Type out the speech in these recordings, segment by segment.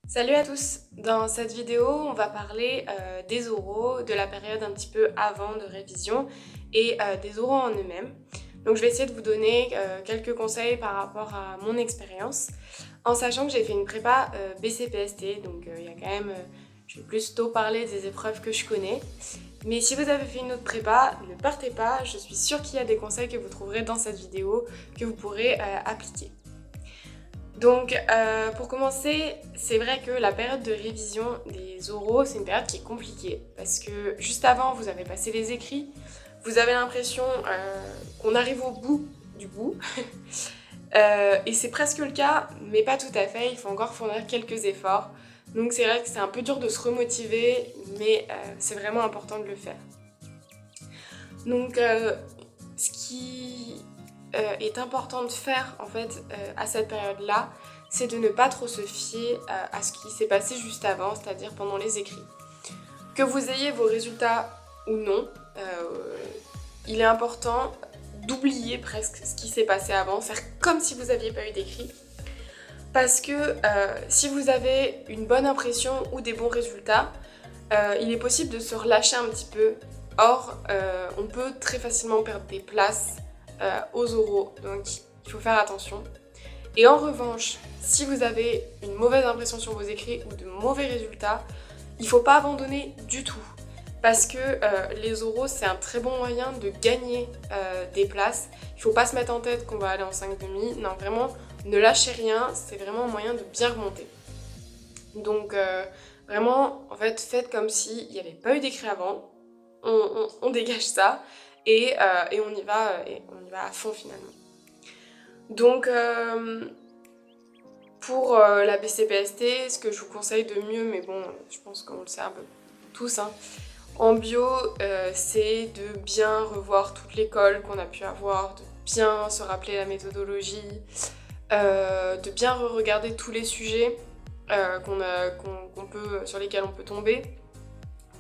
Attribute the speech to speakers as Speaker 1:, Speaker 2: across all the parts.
Speaker 1: Salut à tous! Dans cette vidéo, on va parler des oraux, de la période un petit peu avant de révision et des oraux en eux-mêmes. Donc je vais essayer de vous donner quelques conseils par rapport à mon expérience, en sachant que j'ai fait une prépa BCPST, donc il y a quand même, je vais plutôt parler des épreuves que je connais. Mais si vous avez fait une autre prépa, ne partez pas, je suis sûre qu'il y a des conseils que vous trouverez dans cette vidéo que vous pourrez appliquer. Donc pour commencer, c'est vrai que la période de révision des oraux, c'est une période qui est compliquée parce que juste avant, vous avez passé les écrits, vous avez l'impression qu'on arrive au bout du bout et c'est presque le cas, mais pas tout à fait, il faut encore fournir quelques efforts. Donc c'est vrai que c'est un peu dur de se remotiver, mais c'est vraiment important de le faire. Donc ce qui est important de faire en fait à cette période-là, c'est de ne pas trop se fier à ce qui s'est passé juste avant, c'est-à-dire pendant les écrits. Que vous ayez vos résultats ou non, il est important d'oublier presque ce qui s'est passé avant, faire comme si vous n'aviez pas eu d'écrit. Parce que si vous avez une bonne impression ou des bons résultats, il est possible de se relâcher un petit peu. Or, on peut très facilement perdre des places aux oraux, donc il faut faire attention. Et en revanche, si vous avez une mauvaise impression sur vos écrits ou de mauvais résultats, il ne faut pas abandonner du tout. Parce que les oraux, c'est un très bon moyen de gagner des places. Il ne faut pas se mettre en tête qu'on va aller en 5,5. Non, vraiment, ne lâchez rien, c'est vraiment un moyen de bien remonter. Donc vraiment, en fait, faites comme s'il n'y avait pas eu d'écrit avant. On dégage ça et on y va à fond finalement. Donc pour la BCPST, ce que je vous conseille de mieux, mais bon, je pense qu'on le sait un peu tous, hein, en bio, c'est de bien revoir toute l'école qu'on a pu avoir, de bien se rappeler la méthodologie, de bien re-regarder tous les sujets sur lesquels on peut tomber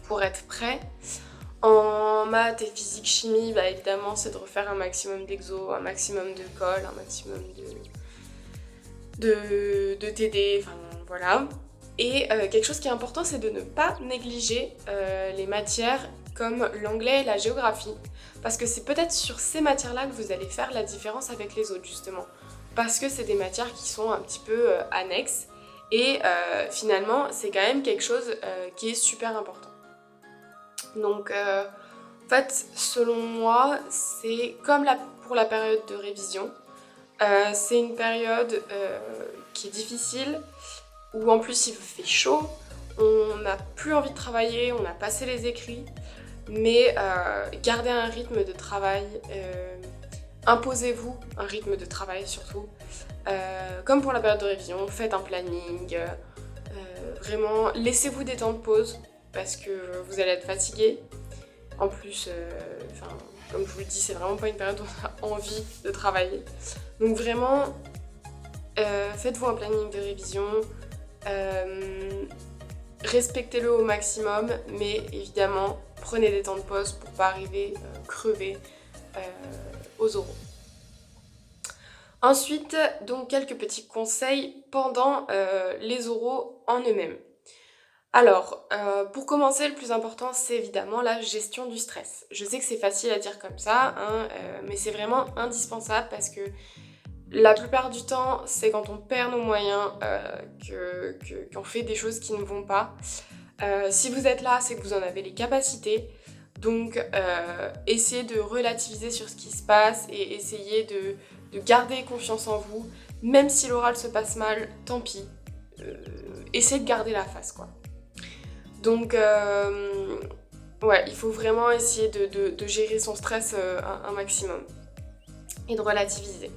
Speaker 1: pour être prêt. En maths et physique chimie, bah évidemment, c'est de refaire un maximum d'exos, un maximum de colle, un maximum de TD, enfin voilà. Et quelque chose qui est important, c'est de ne pas négliger les matières comme l'anglais et la géographie. Parce que c'est peut-être sur ces matières-là que vous allez faire la différence avec les autres, justement. Parce que c'est des matières qui sont un petit peu annexes. Et finalement, c'est quand même quelque chose qui est super important. Donc, en fait, selon moi, c'est comme pour la période de révision. C'est une période qui est difficile, où en plus il fait chaud, on n'a plus envie de travailler, on a passé les écrits, mais gardez un rythme de travail, imposez-vous un rythme de travail surtout. Comme pour la période de révision, faites un planning, vraiment laissez-vous des temps de pause parce que vous allez être fatigué. En plus, comme je vous le dis, c'est vraiment pas une période où on a envie de travailler. Donc vraiment, faites-vous un planning de révision, respectez-le au maximum, mais évidemment, prenez des temps de pause pour pas arriver crevé aux oraux. Ensuite, donc quelques petits conseils pendant les oraux en eux-mêmes. Alors, pour commencer, le plus important, c'est évidemment la gestion du stress. Je sais que c'est facile à dire comme ça, hein, mais c'est vraiment indispensable parce que la plupart du temps, c'est quand on perd nos moyens qu'on fait des choses qui ne vont pas. Si vous êtes là, c'est que vous en avez les capacités. Donc, essayez de relativiser sur ce qui se passe et essayez de garder confiance en vous. Même si l'oral se passe mal, tant pis. Essayez de garder la face, quoi. Donc, ouais, il faut vraiment essayer de gérer son stress un maximum et de relativiser.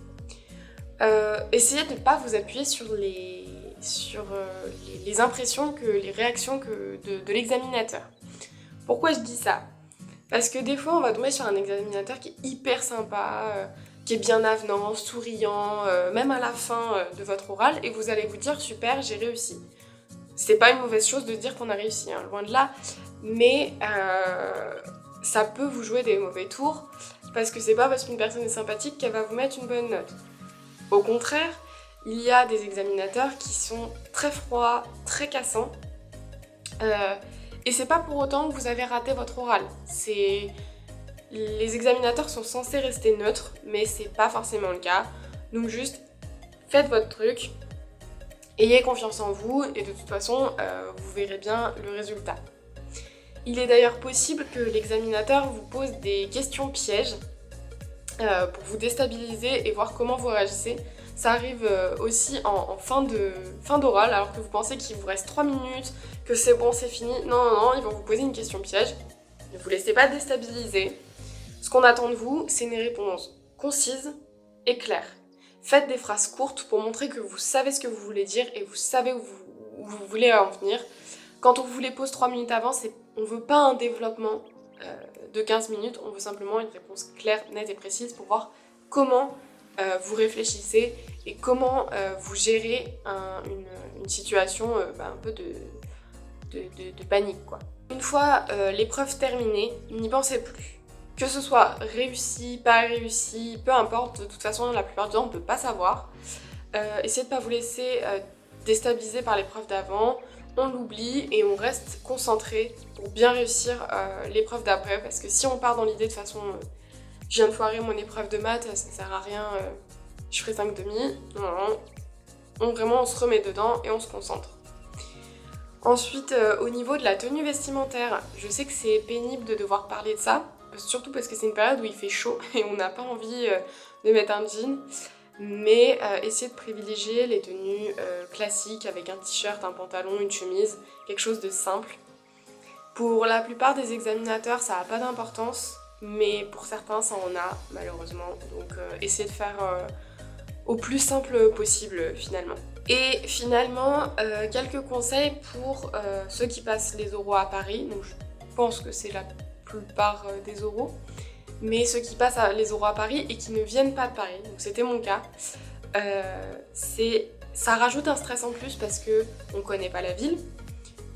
Speaker 1: Essayez de ne pas vous appuyer sur les impressions, les réactions de l'examinateur. Pourquoi je dis ça ? Parce que des fois, on va tomber sur un examinateur qui est hyper sympa, qui est bien avenant, souriant, même à la fin de votre oral, et vous allez vous dire « super, j'ai réussi ». C'est pas une mauvaise chose de dire qu'on a réussi, hein, loin de là, mais ça peut vous jouer des mauvais tours, parce que c'est pas parce qu'une personne est sympathique qu'elle va vous mettre une bonne note. Au contraire, il y a des examinateurs qui sont très froids, très cassants. Et c'est pas pour autant que vous avez raté votre oral. Les examinateurs sont censés rester neutres, mais c'est pas forcément le cas. Donc juste, faites votre truc, ayez confiance en vous, et de toute façon, vous verrez bien le résultat. Il est d'ailleurs possible que l'examinateur vous pose des questions pièges pour vous déstabiliser et voir comment vous réagissez. Ça arrive aussi en fin d'oral, alors que vous pensez qu'il vous reste 3 minutes, que c'est bon, c'est fini. Non, ils vont vous poser une question piège. Ne vous laissez pas déstabiliser. Ce qu'on attend de vous, c'est une réponse concise et claire. Faites des phrases courtes pour montrer que vous savez ce que vous voulez dire et vous savez où vous voulez en venir. Quand on vous les pose 3 minutes avant, on ne veut pas un développement de 15 minutes, on veut simplement une réponse claire, nette et précise pour voir comment vous réfléchissez et comment vous gérez une situation un peu de panique, quoi. Une fois l'épreuve terminée, n'y pensez plus. Que ce soit réussi, pas réussi, peu importe, de toute façon la plupart du temps on ne peut pas savoir. Essayez de ne pas vous laisser déstabiliser par l'épreuve d'avant, on l'oublie et on reste concentré pour bien réussir l'épreuve d'après, parce que si on part dans l'idée de façon je viens de foirer mon épreuve de maths, ça ne sert à rien, je ferai 5,5, non, vraiment on se remet dedans et on se concentre. Ensuite, au niveau de la tenue vestimentaire, je sais que c'est pénible de devoir parler de ça, surtout parce que c'est une période où il fait chaud et on n'a pas envie de mettre un jean, mais essayez de privilégier les tenues classiques avec un t-shirt, un pantalon, une chemise, quelque chose de simple. Pour la plupart des examinateurs, ça n'a pas d'importance, mais pour certains, ça en a malheureusement, donc essayez de faire au plus simple possible finalement. Et finalement, quelques conseils pour ceux qui passent les oraux à Paris, donc je pense que c'est la plupart des oraux, mais ceux qui passent les oraux à Paris et qui ne viennent pas de Paris, donc c'était mon cas, ça rajoute un stress en plus parce qu'on ne connaît pas la ville,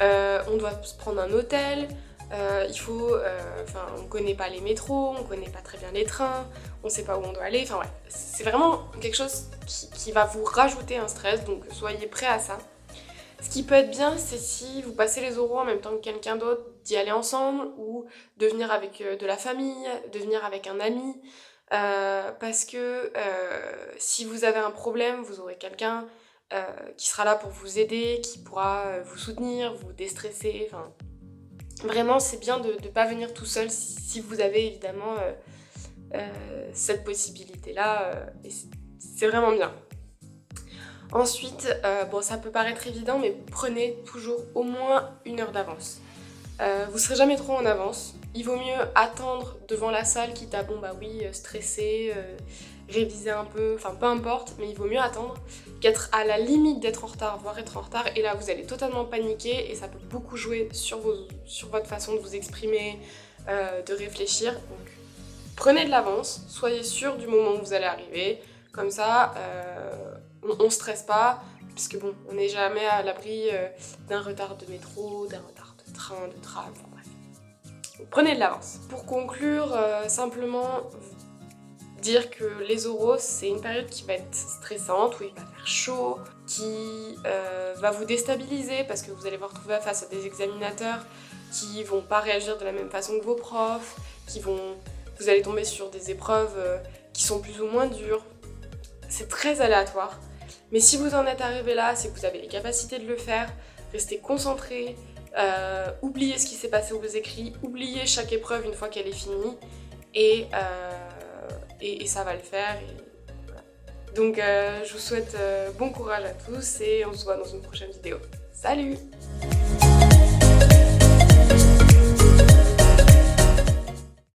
Speaker 1: on doit se prendre un hôtel, on ne connaît pas les métros, on ne connaît pas très bien les trains, on ne sait pas où on doit aller, enfin ouais, c'est vraiment quelque chose qui va vous rajouter un stress, donc soyez prêts à ça. Ce qui peut être bien, c'est si vous passez les oraux en même temps que quelqu'un d'autre, d'y aller ensemble ou de venir avec de la famille, de venir avec un ami, parce que si vous avez un problème, vous aurez quelqu'un qui sera là pour vous aider, qui pourra vous soutenir, vous déstresser, enfin... Vraiment, c'est bien de ne pas venir tout seul si vous avez évidemment cette possibilité-là, et c'est vraiment bien. Ensuite, ça peut paraître évident, mais prenez toujours au moins 1 heure d'avance. Vous ne serez jamais trop en avance. Il vaut mieux attendre devant la salle, quitte à, stresser, réviser un peu, enfin peu importe, mais il vaut mieux attendre qu'être à la limite d'être en retard, voire être en retard, et là vous allez totalement paniquer et ça peut beaucoup jouer sur votre façon de vous exprimer, de réfléchir. Donc prenez de l'avance, soyez sûr du moment où vous allez arriver, comme ça on stresse pas, puisque on n'est jamais à l'abri d'un retard de métro, d'un retard de train, de tram, enfin bref. Donc, prenez de l'avance. Pour conclure, simplement dire que les oraux, c'est une période qui va être stressante, où il va faire chaud, qui va vous déstabiliser parce que vous allez vous retrouver face à des examinateurs qui vont pas réagir de la même façon que vos profs, vous allez tomber sur des épreuves qui sont plus ou moins dures. C'est très aléatoire. Mais si vous en êtes arrivé là, c'est que vous avez les capacités de le faire, restez concentré, oubliez ce qui s'est passé aux écrits, oubliez chaque épreuve une fois qu'elle est finie, et ça va le faire. Voilà. Donc je vous souhaite bon courage à tous et on se voit dans une prochaine vidéo. Salut!